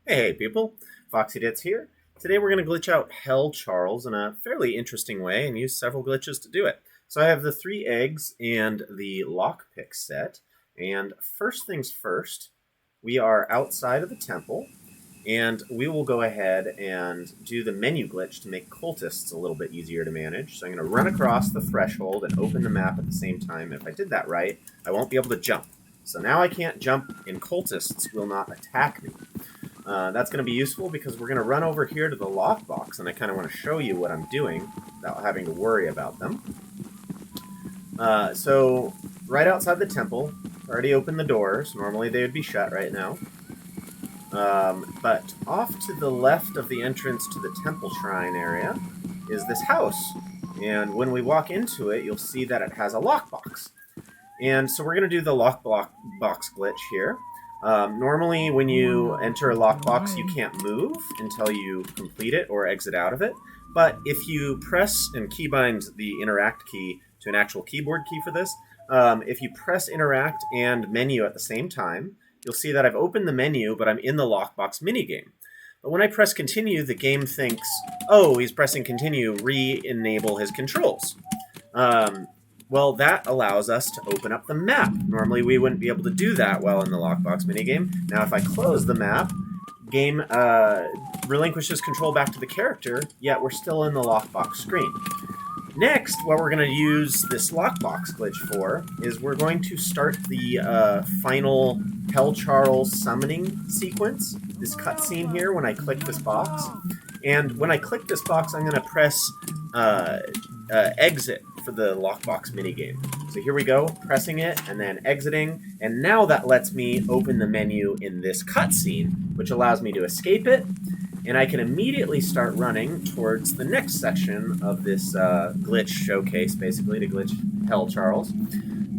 Hey people, Foxy Dits here. Today we're going to glitch out Hell Charles in a fairly interesting way and use several glitches to do it. So I have the 3 eggs and the lockpick set. And first things first, we are outside of the temple, and we will go ahead and do the menu glitch to make cultists a little bit easier to manage. So I'm going to run across the threshold and open the map at the same time. If I did that right, I won't be able to jump. So now I can't jump, and cultists will not attack me. That's going to be useful because we're going to run over here to the lockbox, and I kind of want to show you what I'm doing without having to worry about them. So right outside the temple, already opened the doors. Normally they would be shut right now. But off to the left of the entrance to the temple shrine area is this house. And when we walk into it, you'll see that it has a lockbox. And so we're going to do the lockbox glitch here. Normally, when you enter a lockbox, you can't move until you complete it or exit out of it. But if you press and keybind the interact key to an actual keyboard key for this, if you press interact and menu at the same time, you'll see that I've opened the menu, but I'm in the lockbox minigame. But when I press continue, the game thinks, oh, he's pressing continue, re-enable his controls. Well, that allows us to open up the map. Normally, we wouldn't be able to do that while in the lockbox minigame. Now, if I close the map, game relinquishes control back to the character, yet we're still in the lockbox screen. Next, what we're going to use this lockbox glitch for is we're going to start the final Hell Charles summoning sequence, this cutscene here when I click this box. And when I click this box, I'm going to press exit for the lockbox minigame. So here we go, pressing it and then exiting, and now that lets me open the menu in this cutscene, which allows me to escape it, and I can immediately start running towards the next section of this glitch showcase, basically, to glitch Hell Charles.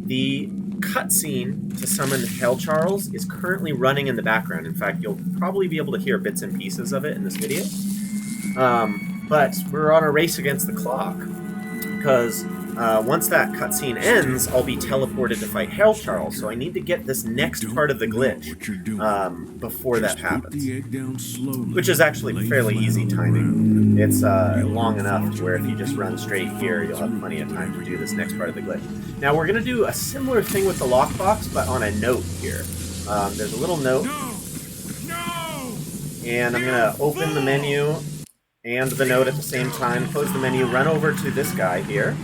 The cutscene to summon Hell Charles is currently running in the background. In fact, you'll probably be able to hear bits and pieces of it in this video. But we're on a race against the clock, because once that cutscene ends, I'll be teleported to fight Hell Charles, so I need to get this next part of the glitch before that happens, which is actually fairly easy timing. It's long enough to where if you just run straight here, you'll have plenty of time to do this next part of the glitch. Now, we're going to do a similar thing with the lockbox, but on a note here. There's a little note, and I'm going to open the menu and the note at the same time, close the menu, run over to this guy here,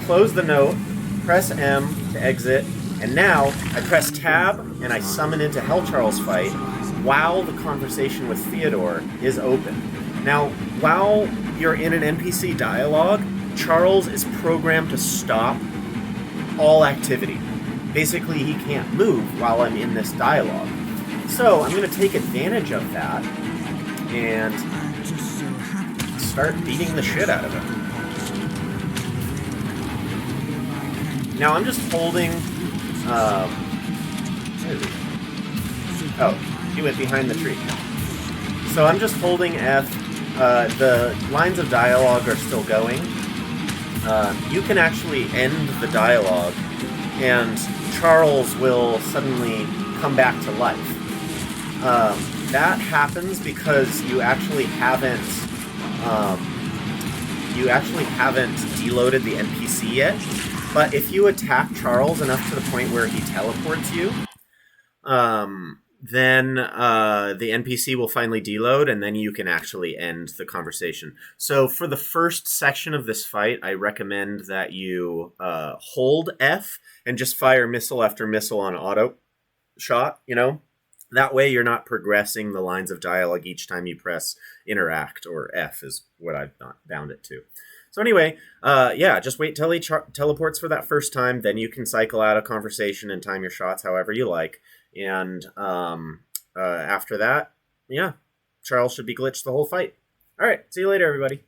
close the note, press M to exit, and now I press tab and I summon into Hell Charles' fight while the conversation with Theodore is open. Now, while you're in an NPC dialogue, Charles is programmed to stop all activity. Basically, he can't move while I'm in this dialogue. So I'm going to take advantage of that and start beating the shit out of him. Now I'm just holding, where is he? Oh, he went behind the tree. So I'm just holding F. The lines of dialogue are still going. You can actually end the dialogue, and Charles will suddenly come back to life. That happens because you actually haven't deloaded the NPC yet. But if you attack Charles enough to the point where he teleports you, then the NPC will finally deload, and then you can actually end the conversation. So for the first section of this fight, I recommend that you hold F and just fire missile after missile on auto shot, you know? That way you're not progressing the lines of dialogue each time you press interact, or F is what I've bound it to. So anyway, yeah, just wait till he teleports for that first time, then you can cycle out a conversation and time your shots however you like. And after that, yeah, Charles should be glitched the whole fight. All right, see you later, everybody.